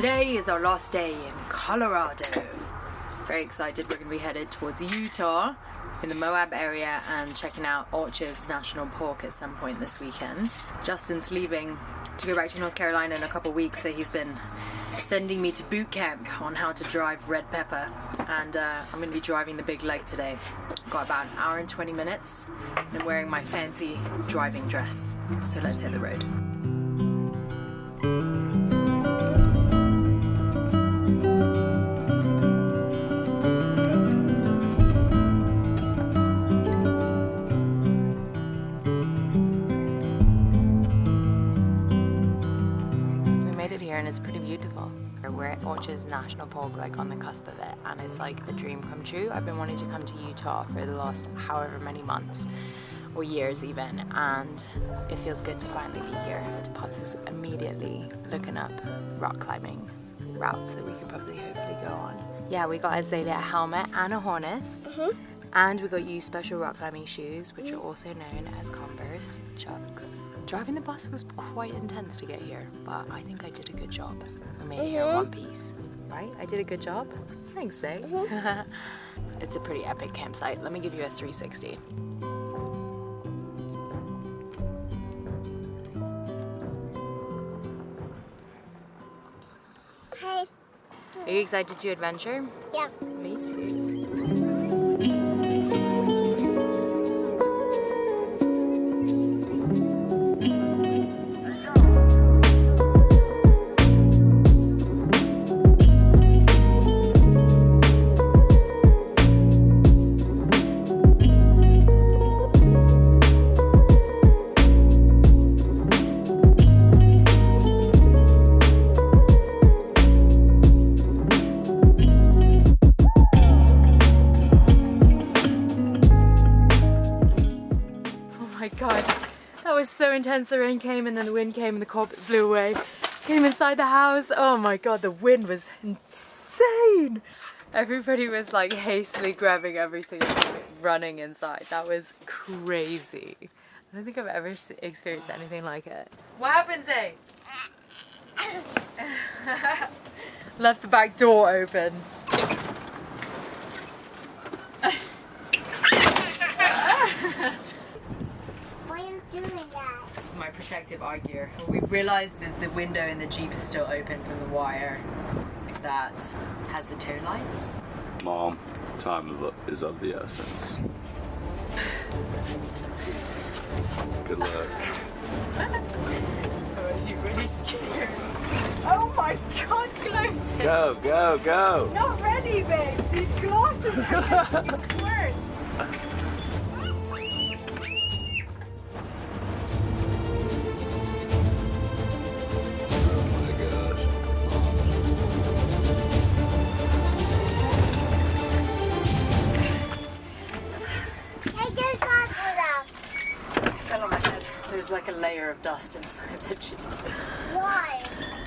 Today is our last day in Colorado. Very excited. We're going to be headed towards Utah in the Moab area and checking out Orchard's National Park at some point this weekend. Justin's leaving to go back to North Carolina in a couple of weeks, so he's been sending me to boot camp on how to drive red pepper, and I'm going to be driving the big leg today. I've got about an hour and 20 minutes and I'm wearing my fancy driving dress, so let's hit the road. And it's pretty beautiful. We're at Orchard's National Park, like on the cusp of it, and it's like a dream come true. I've been wanting to come to Utah for the last however many months or years even, and it feels good to finally be here. The bus is immediately looking up rock climbing routes that we could probably hopefully go on. Yeah, we got Azalea a helmet and a harness, and we got you special rock climbing shoes, which are also known as Converse Chucks. Driving the bus was quite intense to get here, but I think I did a good job. I made it here in one piece, right? I did a good job? Thanks, eh? It's a pretty epic campsite. Let me give you a 360. Hey. Are you excited to adventure? Yeah. Me too. That was so intense. The rain came and then the wind came and the carpet flew away. Came inside the house. Oh my god, the wind was insane. Everybody was like hastily grabbing everything and running inside. That was crazy. I don't think I've ever experienced anything like it. What happened, Zay? Left the back door open. This is my protective eye gear. We've realised that the window in the Jeep is still open from the wire that has the tail lights. Mom, time is of the essence. Good luck. Oh, you're really scared. Oh my god, close it! Go, go, go! Not ready, babe! These glasses are making it worse! There's like a layer of dust inside the Jeep. Why?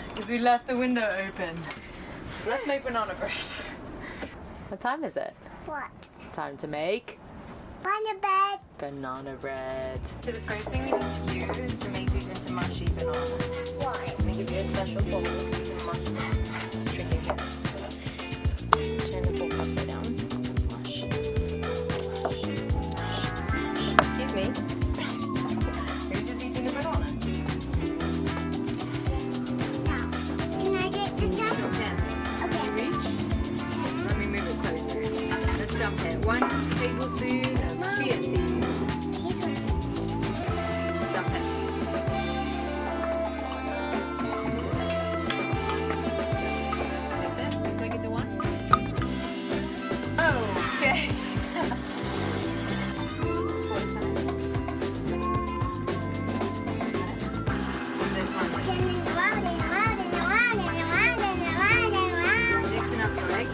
Because we left the window open. Let's make banana bread. What time is it? What? Time to make Banana bread. banana bread. So the first thing we need to do is to make these into mushy bananas. Why? I'm going to give you a special bowl so you can mush them. It's tricky here. Turn the bowl upside down. Mush. Excuse me. Dump it. 1 tablespoon of chia seeds. Dump it. That's it? Take it to 1? Okay. Mixing up the leg.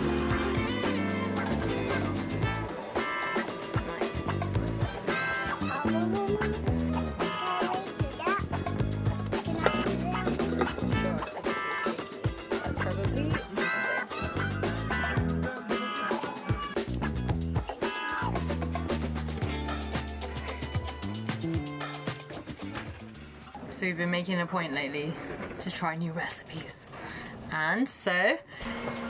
So we've been making a point lately to try new recipes, And so,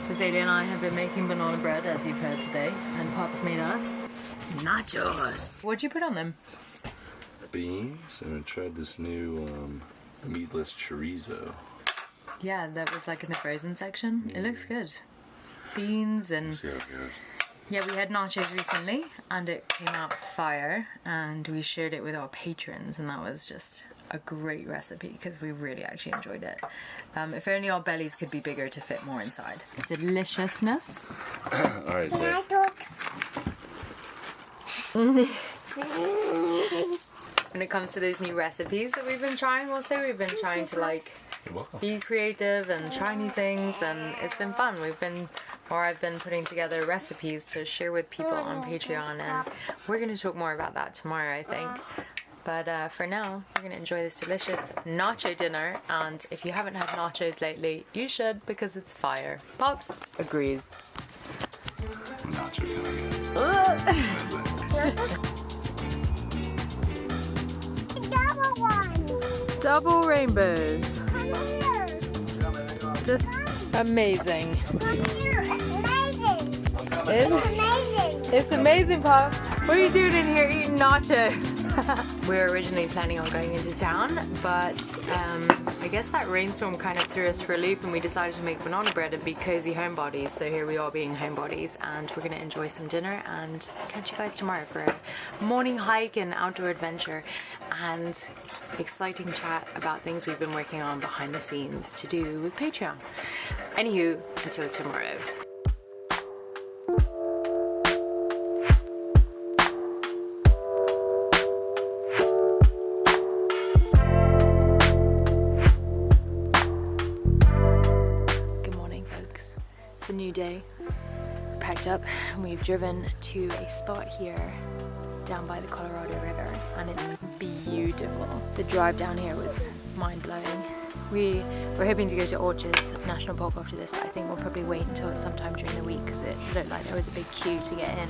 Azalea and I have been making banana bread, as you've heard today, and Pop's made us nachos. What'd you put on them? Beans, and I tried this new meatless chorizo. Yeah, that was like in the frozen section. It looks good. Beans and... Let's see how it goes. Yeah, we had nachos recently, and it came out fire, and we shared it with our patrons, and that was just a great recipe because we really actually enjoyed it. If only our bellies could be bigger to fit more inside. Deliciousness. All right, Can I so talk? When it comes to those new recipes that we've been trying also, we've been trying to like you're welcome. be creative and try new things, and it's been fun. I've been putting together recipes to share with people on Patreon, and we're going to talk more about that tomorrow, I think. But for now, we're going to enjoy this delicious nacho dinner, and if you haven't had nachos lately, you should, because it's fire. Pops agrees. Nacho Double ones. Double rainbows. Come here. Just amazing. Come here. It's amazing. It's Amazing. It's amazing, Pop. What are you doing in here eating nachos? We were originally planning on going into town, but I guess that rainstorm kind of threw us for a loop, and we decided to make banana bread and be cozy homebodies. So here we are being homebodies, and we're going to enjoy some dinner and catch you guys tomorrow for a morning hike and outdoor adventure and exciting chat about things we've been working on behind the scenes to do with Patreon. Anywho, until tomorrow. It's a new day. We're packed up and we've driven to a spot here down by the Colorado River, and it's beautiful. The drive down here was mind-blowing. We were hoping to go to Orchards National Park after this, but I think we'll probably wait until sometime during the week because it looked like there was a big queue to get in.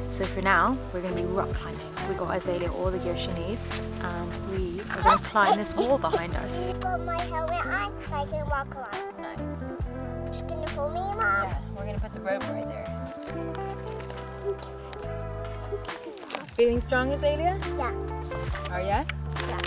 So for now, we're going to be rock climbing. We got Azalea all the gear she needs, and we are going to climb this wall behind us. Put my helmet on so I can walk around. Nice. Just gonna pull me, Mom. Yeah, we're going to put the rope right there. Feeling strong, Azalea? Yeah. Are ya? Yeah.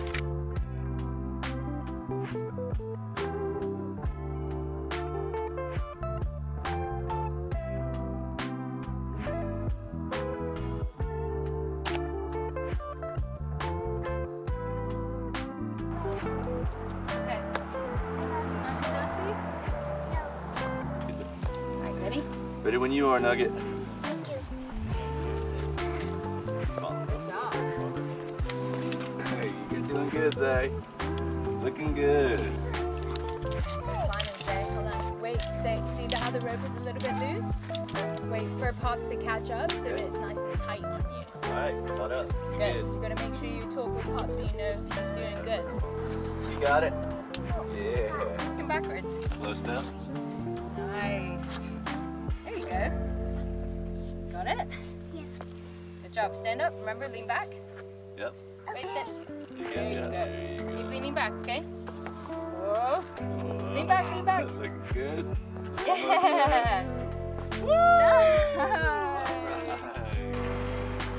Okay. Alright, ready? ready when you are, Nugget. Thank you. Come on. Good job. Hey, you're doing good, Zay. Looking good. Hold on. Wait, see how the rope is a little bit loose? Wait for Pops to catch up so that it's nice and tight on you. Alright, caught up. You're Good. good. You gotta make sure you talk with Pops so you know if he's doing good. You got it. Yeah. Looking backwards. Slow steps. Nice. There you go. Got it? Yeah. Good job. Stand up. Remember, lean back. Yep. Wait, stand. Yeah, There you yeah, go. there you Keep go. leaning back, okay? Whoa. Whoa. Lean back, lean back. Looking good. Yeah.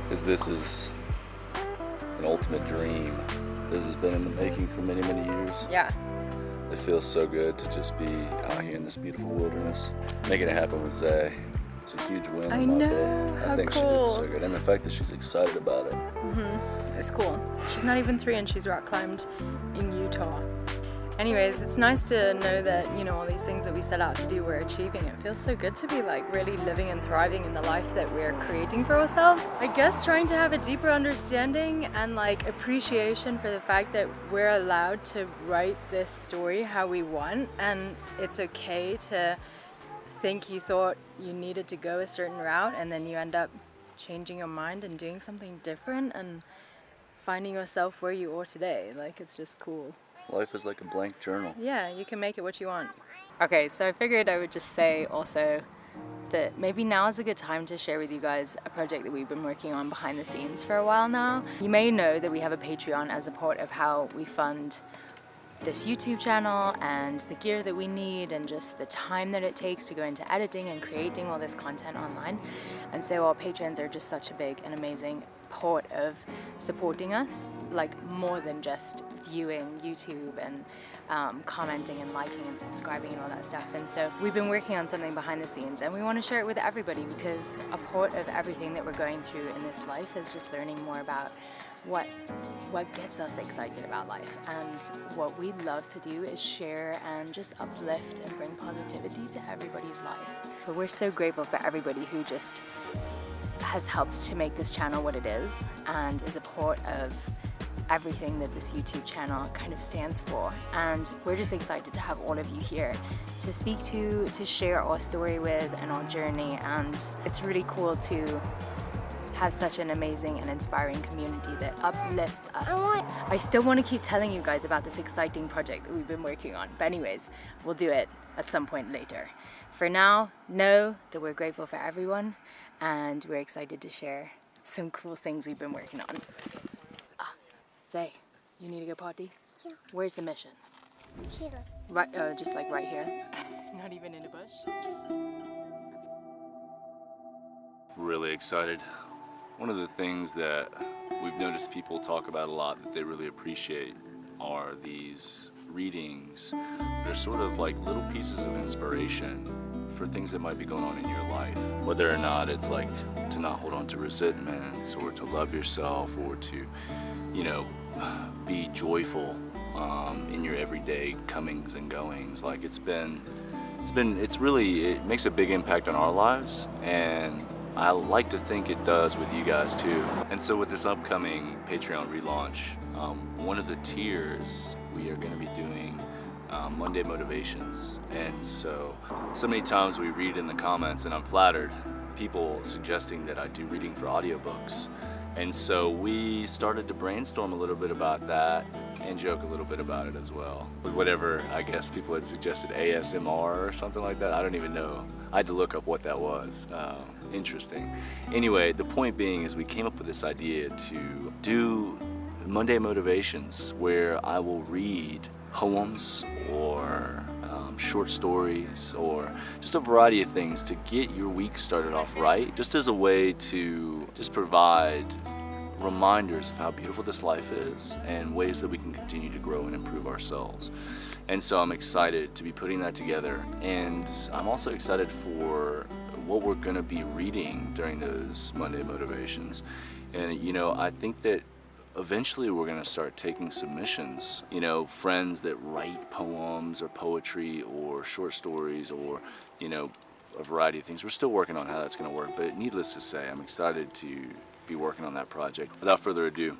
Because this is an ultimate dream that has been in the making for many, many years. Yeah. It feels so good to just be out here in this beautiful wilderness. Making it happen with Zay, it's a huge win I in my know, book. how I think she cool. did so good. And the fact that she's excited about it. It's cool. She's not even 3 and she's rock climbed in Utah. Anyways, it's nice to know that, you know, all these things that we set out to do, we're achieving. It feels so good to be like really living and thriving in the life that we're creating for ourselves. I guess trying to have a deeper understanding and like appreciation for the fact that we're allowed to write this story how we want, and it's okay to think you thought you needed to go a certain route and then you end up changing your mind and doing something different and finding yourself where you are today. Like, it's just cool. Life is like a blank journal. Yeah, you can make it what you want. Okay, so I figured I would just say also that maybe now is a good time to share with you guys a project that we've been working on behind the scenes for a while now. You may know that we have a Patreon as a part of how we fund this YouTube channel and the gear that we need and just the time that it takes to go into editing and creating all this content online. And so our patrons are just such a big and amazing part of supporting us, like more than just viewing YouTube and commenting and liking and subscribing and all that stuff. And so we've been working on something behind the scenes and we want to share it with everybody, because a part of everything that we're going through in this life is just learning more about what gets us excited about life. And what we love to do is share and just uplift and bring positivity to everybody's life. But we're so grateful for everybody who just has helped to make this channel what it is and is a part of everything that this YouTube channel kind of stands for. And we're just excited to have all of you here to speak to share our story with and our journey. And it's really cool to have such an amazing and inspiring community that uplifts us. I still want to keep telling you guys about this exciting project that we've been working on, but anyways, we'll do it at some point later. For now, know that we're grateful for everyone and we're excited to share some cool things we've been working on. Zay, you need to go potty? Yeah. Where's the mission? Here. Right, just like right here? Not even in a bush? Really excited. One of the things that we've noticed people talk about a lot that they really appreciate are these readings. They're sort of like little pieces of inspiration for things that might be going on in your life. Whether or not it's like to not hold on to resentments or to love yourself or to, be joyful in your everyday comings and goings. Like it makes a big impact on our lives, and I like to think it does with you guys too. And so with this upcoming Patreon relaunch, one of the tiers we are going to be doing Monday motivations. And so many times we read in the comments, and I'm flattered, people suggesting that I do reading for audiobooks. And so we started to brainstorm a little bit about that and joke a little bit about it as well. With whatever, I guess people had suggested, ASMR or something like that. I don't even know. I had to look up what that was. Interesting. Anyway, the point being is we came up with this idea to do Monday motivations where I will read poems or short stories or just a variety of things to get your week started off right, just as a way to just provide reminders of how beautiful this life is and ways that we can continue to grow and improve ourselves. And so I'm excited to be putting that together, and I'm also excited for what we're going to be reading during those Monday motivations. And I think that eventually we're going to start taking submissions, friends that write poems or poetry or short stories or, a variety of things. We're still working on how that's going to work, but needless to say, I'm excited to be working on that project. Without further ado,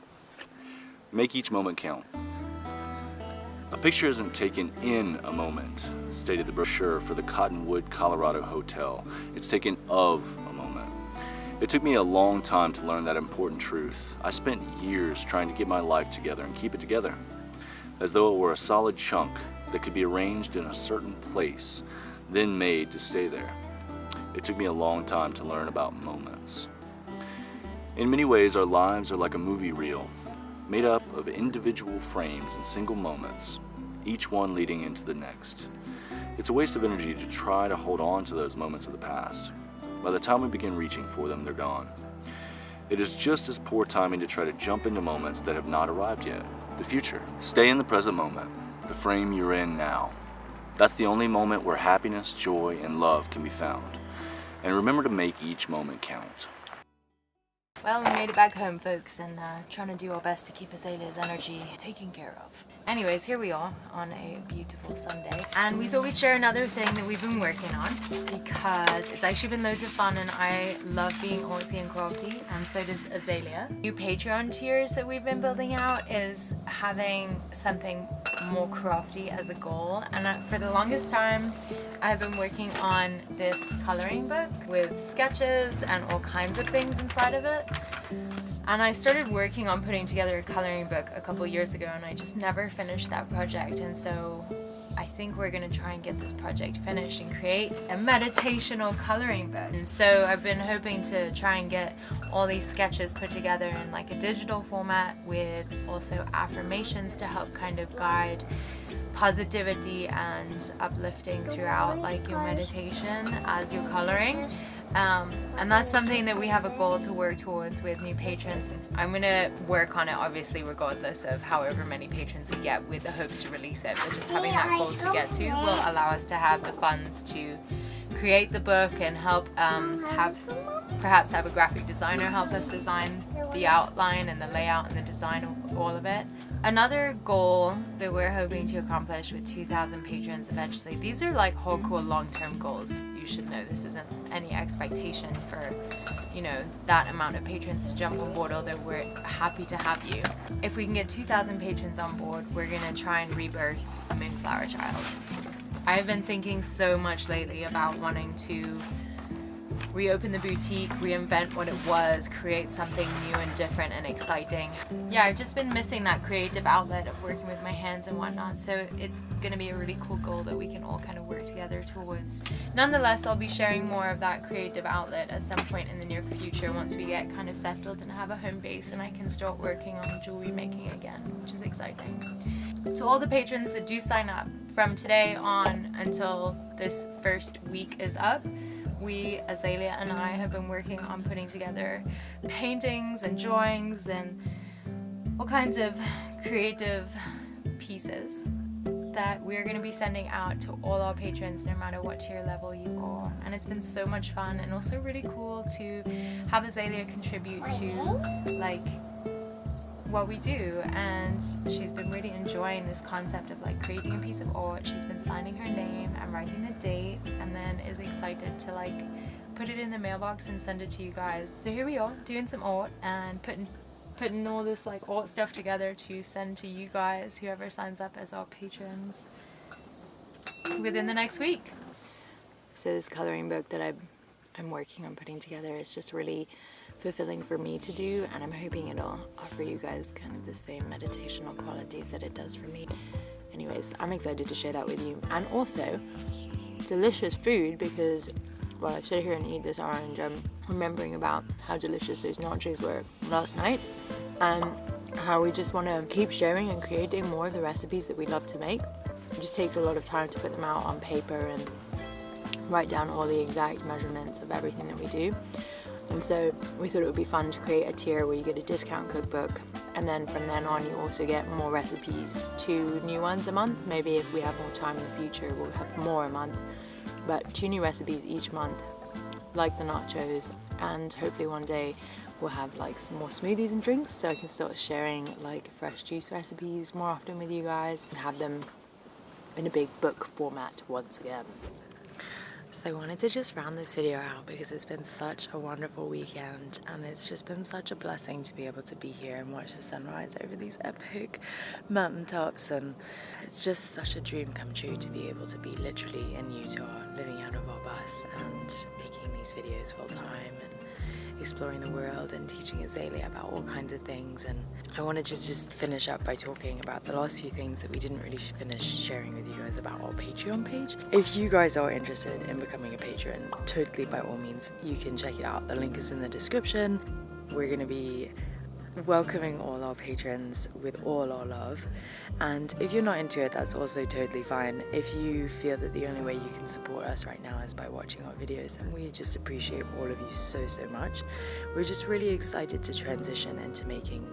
make each moment count. A picture isn't taken in a moment, stated the brochure for the Cottonwood, Colorado hotel. It's taken of a moment. It took me a long time to learn that important truth. I spent years trying to get my life together and keep it together, as though it were a solid chunk that could be arranged in a certain place, then made to stay there. It took me a long time to learn about moments. In many ways, our lives are like a movie reel, made up of individual frames and single moments, each one leading into the next. It's a waste of energy to try to hold on to those moments of the past. By the time we begin reaching for them, they're gone. It is just as poor timing to try to jump into moments that have not arrived yet. The future. Stay in the present moment, the frame you're in now. That's the only moment where happiness, joy, and love can be found. And remember to make each moment count. Well, we made it back home, folks, and trying to do our best to keep Azalea's energy taken care of. Anyways, here we are on a beautiful Sunday, and we thought we'd share another thing that we've been working on because it's actually been loads of fun, and I love being artsy and crafty, and so does Azalea. New Patreon tiers that we've been building out is having something more crafty as a goal, and for the longest time I've been working on this coloring book with sketches and all kinds of things inside of it. And I started working on putting together a coloring book a couple years ago, and I just never finished that project. And so I think we're gonna try and get this project finished and create a meditational coloring book. And so I've been hoping to try and get all these sketches put together in like a digital format with also affirmations to help kind of guide positivity and uplifting throughout like your meditation as you're coloring. And that's something that we have a goal to work towards with new patrons. I'm gonna work on it obviously regardless of however many patrons we get, with the hopes to release it, but just having that goal to get to will allow us to have the funds to create the book and help perhaps have a graphic designer help us design the outline and the layout and the design of all of it. Another goal that we're hoping to accomplish with 2,000 patrons eventually, these are like hardcore long-term goals. You should know this isn't any expectation for, you know, that amount of patrons to jump on board, although we're happy to have you. If we can get 2,000 patrons on board, we're gonna try and rebirth a Moonflower Child. I've been thinking so much lately about wanting to reopen the boutique, reinvent what it was, create something new and different and exciting. Yeah, I've just been missing that creative outlet of working with my hands and whatnot, so it's gonna be a really cool goal that we can all kind of work together towards. Nonetheless, I'll be sharing more of that creative outlet at some point in the near future once we get kind of settled and have a home base and I can start working on jewelry making again, which is exciting. To all the patrons that do sign up from today on until this first week is up, we, Azalea and I, have been working on putting together paintings and drawings and all kinds of creative pieces that we're going to be sending out to all our patrons no matter what tier level you are. And it's been so much fun and also really cool to have Azalea contribute to like what we do, and she's been really enjoying this concept of like creating a piece of art. She's been signing her name and writing the date, and then is excited to like put it in the mailbox and send it to you guys. So here we are doing some art and putting all this like art stuff together to send to you guys, whoever signs up as our patrons, within the next week. So this coloring book that I'm working on putting together is just really fulfilling for me to do, and I'm hoping it'll offer you guys kind of the same meditational qualities that it does for me. Anyways, I'm excited to share that with you. And also delicious food, because while I sit here and eat this orange, I'm remembering about how delicious those nachos were last night, and how we just want to keep sharing and creating more of the recipes that we love to make. It just takes a lot of time to put them out on paper and write down all the exact measurements of everything that we do. And so we thought it would be fun to create a tier where you get a discount cookbook, and then from then on you also get more recipes, 2 new ones a month. Maybe if we have more time in the future we'll have more a month, but 2 new recipes each month, like the nachos. And hopefully one day we'll have like some more smoothies and drinks, so I can start sharing like fresh juice recipes more often with you guys and have them in a big book format once again. So I wanted to just round this video out because it's been such a wonderful weekend, and it's just been such a blessing to be able to be here and watch the sunrise over these epic mountaintops, and it's just such a dream come true to be able to be literally in Utah, living out of our bus and making these videos full time and exploring the world and teaching Azalea about all kinds of things. And I wanted to just finish up by talking about the last few things that we didn't really finish sharing with you guys about our Patreon page. If you guys are interested in becoming a patron, totally by all means, you can check it out. The link is in the description. We're going to be welcoming all our patrons with all our love, and if you're not into it, that's also totally fine. If you feel that the only way you can support us right now is by watching our videos, then we just appreciate all of you so much. We're just really excited to transition into making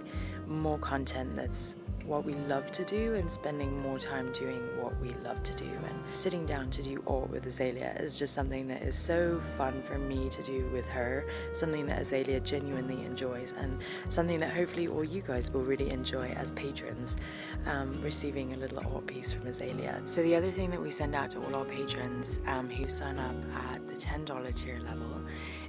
more content that's what we love to do and spending more time doing what we love to do. And sitting down to do art with Azalea is just something that is so fun for me to do with her, something that Azalea genuinely enjoys, and something that hopefully all you guys will really enjoy as patrons, receiving a little art piece from Azalea. So the other thing that we send out to all our patrons who sign up at the $10 tier level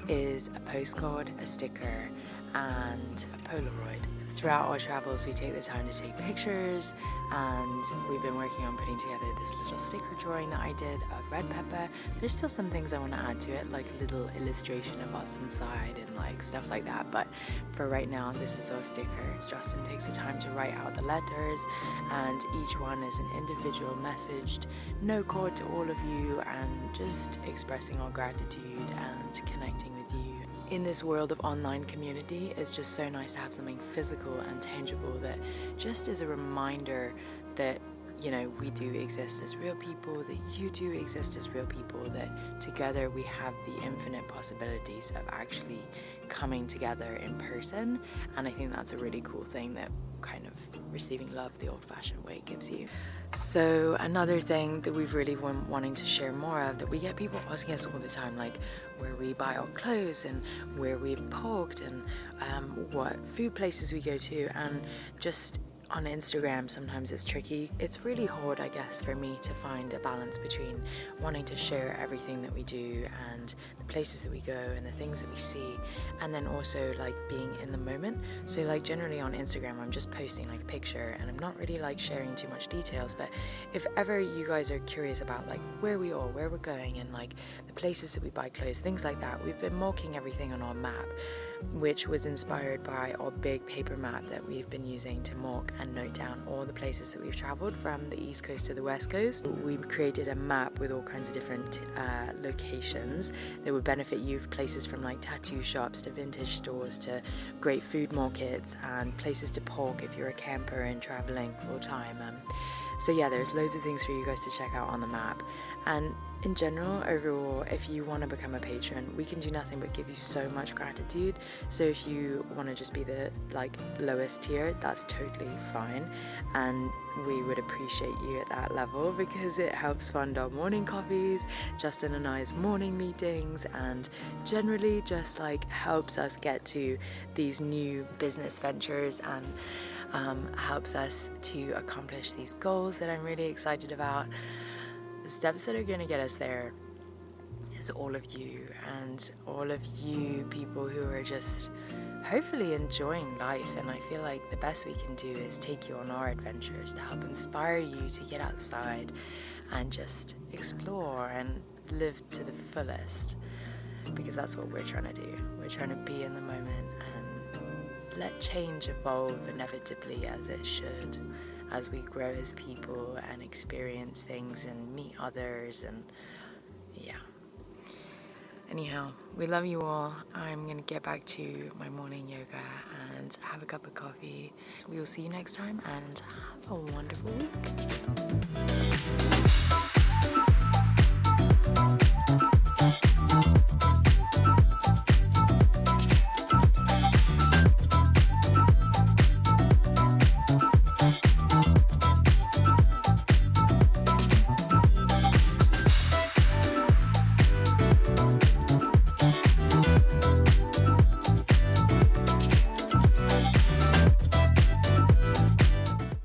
is a postcard, a sticker, and a Polaroid throughout our travels, we take the time to take pictures, and we've been working on putting together this little sticker drawing that I did of red pepper. There's still some things I want to add to it, like a little illustration of us inside and like stuff like that, but for right now, this is our sticker. Justin takes the time to write out the letters, and each one is an individual messaged note card to all of you, and just expressing our gratitude and connecting with you. In this world of online community, it's just so nice to have something physical and tangible that just is a reminder that, you know, we do exist as real people, that you do exist as real people, that together we have the infinite possibilities of actually coming together in person. And I think that's a really cool thing that kind of receiving love the old-fashioned way gives you. So another thing that we've really been wanting to share more of, that we get people asking us all the time, like where we buy our clothes and where we've parked and what food places we go to, and just on Instagram sometimes it's tricky. It's really hard, I guess, for me to find a balance between wanting to share everything that we do and the places that we go and the things that we see, and then also like being in the moment. So like generally on Instagram I'm just posting like a picture and I'm not really like sharing too much details, but if ever you guys are curious about like where we are, where we're going, and like the places that we buy clothes, things like that, we've been marking everything on our map, which was inspired by our big paper map that we've been using to mark and note down all the places that we've traveled from the East Coast to the West Coast. We created a map with all kinds of different locations that would benefit you, places from like tattoo shops to vintage stores to great food markets and places to park if you're a camper and traveling full time. So yeah, there's loads of things for you guys to check out on the map. And in general, overall, if you want to become a patron, we can do nothing but give you so much gratitude. So if you want to just be the like lowest tier, that's totally fine, and we would appreciate you at that level because it helps fund our morning coffees, Justin and I's morning meetings, and generally just like helps us get to these new business ventures and helps us to accomplish these goals that I'm really excited about. The steps that are going to get us there is all of you, and all of you people who are just hopefully enjoying life. And I feel like the best we can do is take you on our adventures to help inspire you to get outside and just explore and live to the fullest, because that's what we're trying to do. We're trying to be in the moment and let change evolve inevitably as it should, as we grow as people and experience things and meet others. And yeah, anyhow, we love you all. I'm gonna get back to my morning yoga and have a cup of coffee. We will see you next time, and have a wonderful week.